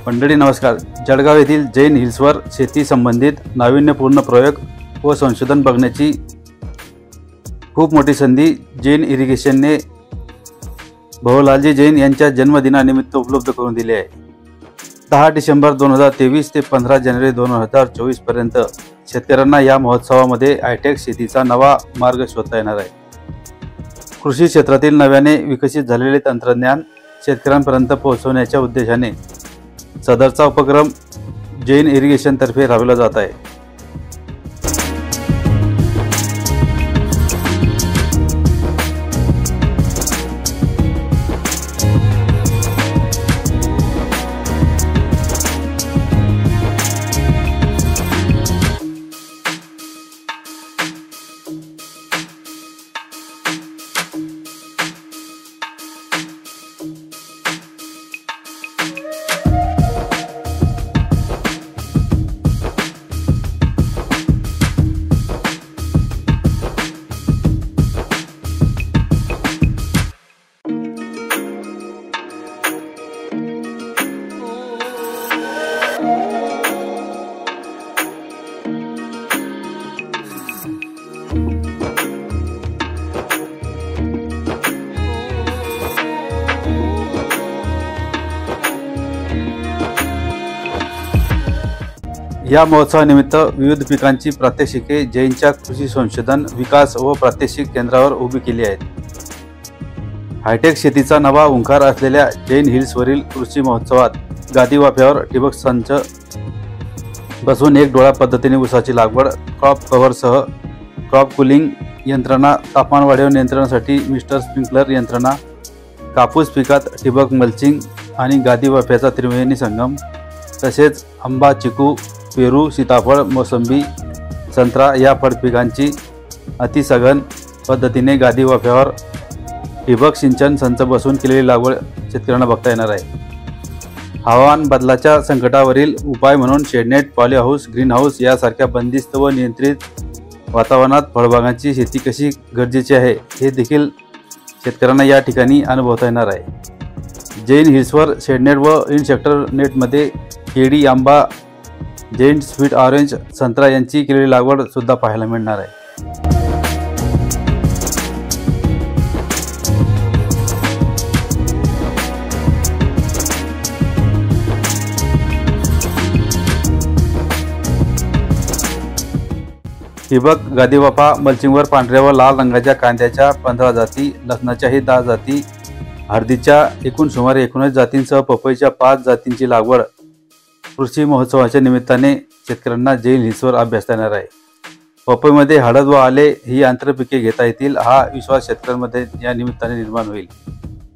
मंडळी नमस्कार. जळगाव येथील जैन हिल्सवर शेती संबंधित नाविन्यपूर्ण प्रयोग व संशोधन बघण्याची खूप मोठी संधी जैन इरिगेशनने भवलालजी जैन यांच्या जन्मदिनानिमित्त उपलब्ध करून दिली आहे. 10 डिसेंबर 2023 ते 15 जानेवारी 2024 पर्यंत शेतकऱ्यांना या महोत्सवामध्ये हायटेक शेतीचा नवा मार्ग शोधता येणार आहे. कृषी क्षेत्रातील नव्याने विकसित झालेले तंत्रज्ञान शेतकऱ्यांपर्यंत पोहोचवण्याच्या उद्देशाने सदरचा उपक्रम जैन इरिगेशनतर्फे राबवला जात आहे. या महोत्सवानिमित्त विविध पिकांची प्रात्यक्षिके जैनच्या कृषी संशोधन विकास व प्रात्यक्षिक केंद्रावर उभी केली आहेत. हायटेक शेतीचा नवा ओंकार असलेल्या जैन हिल्सवरील कृषी महोत्सवात गादी वाफ्यावर ठिबक संच बसवून एक डोळा पद्धतीने ऊसाची लागवड, क्रॉप कव्हरसह क्रॉप कुलिंग यंत्रणा, तापमान वाढीव नियंत्रणासाठी मिस्टर स्प्रिंकलर यंत्रणा, कापूस पिकात ठिबक मल्चिंग आणि गादी वाफ्याचा त्रिवेणी संगम, तसेच आंबा, चिकू, पेरू, सीताफळ, मोसंबी, संत्रा या फळपिकांची अतिसघन पद्धतीने गादी वाफ्यावर ठिबक सिंचन संच बसवून केलेली लागवड शेतकऱ्यांना बघता येणार आहे. हवामान बदलाच्या संकटावरील उपाय म्हणून शेडनेट, पॉलीहाऊस, ग्रीन हाऊस यासारख्या बंदिस्त व नियंत्रित वातावरणात फळबागांची शेती कशी गरजेची आहे हे देखील शेतकऱ्यांना या ठिकाणी अनुभवता येणार आहे. जैन हिल्सवर शेडनेट व इनसेक्टर नेटमध्ये केळी, आंबा, जैन स्वीट ऑरेंज, संत्रा यांची केलेली लागवड सुद्धा पाहायला मिळणार आहे. ठिबक गादीवाफा मल्चिंगवर पांढऱ्या व लाल रंगाच्या कांद्याच्या 15 जाती, लसणाच्याही 10 जाती, हळदीच्या एकूण सुमारे 19 जातींसह पपईच्या 5 जातींची लागवड कृषी महोत्सवाच्या निमित्ताने शेतकऱ्यांना जैन हिल्सवर अभ्यासता येणार आहे. पपईमध्ये हळद व आले ही आंतरपिके घेता येतील हा विश्वास शेतकऱ्यांमध्ये या निमित्ताने निर्माण होईल.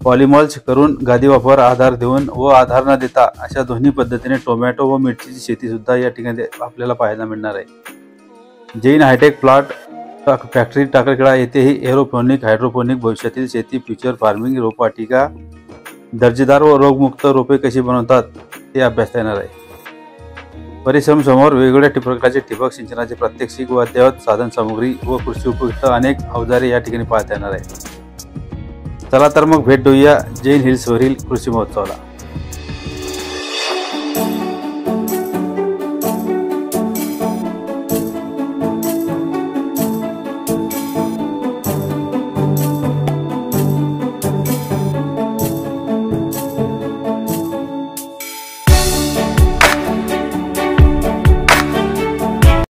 पॉलिमल्च करून गादीवाफावर आधार देऊन व आधार न देता अशा दोन्ही पद्धतीने टोमॅटो व मिरचीची शेती सुद्धा या ठिकाणी आपल्याला पाहायला मिळणार आहे. Jain hi tech plot factory Takarkheda येथेही एरोपोनिक, हायड्रोपोनिक भविष्यातील शेती, फ्युचर फार्मिंग, रोपवाटिका, दर्जेदार व रोगमुक्त रोपे कशी बनवतात ते अभ्यासता येणार आहे. परिश्रम समोर वेगवेगळ्या प्रकारचे ठिबक सिंचनाचे प्रात्यक्षिक व अद्ययावत साधन सामुग्री व कृषी उपयुक्त अनेक अवजारे या ठिकाणी पाहता येणार आहे. चला तर मग भेट देऊया जैन हिल्सवरील कृषी महोत्सवाला.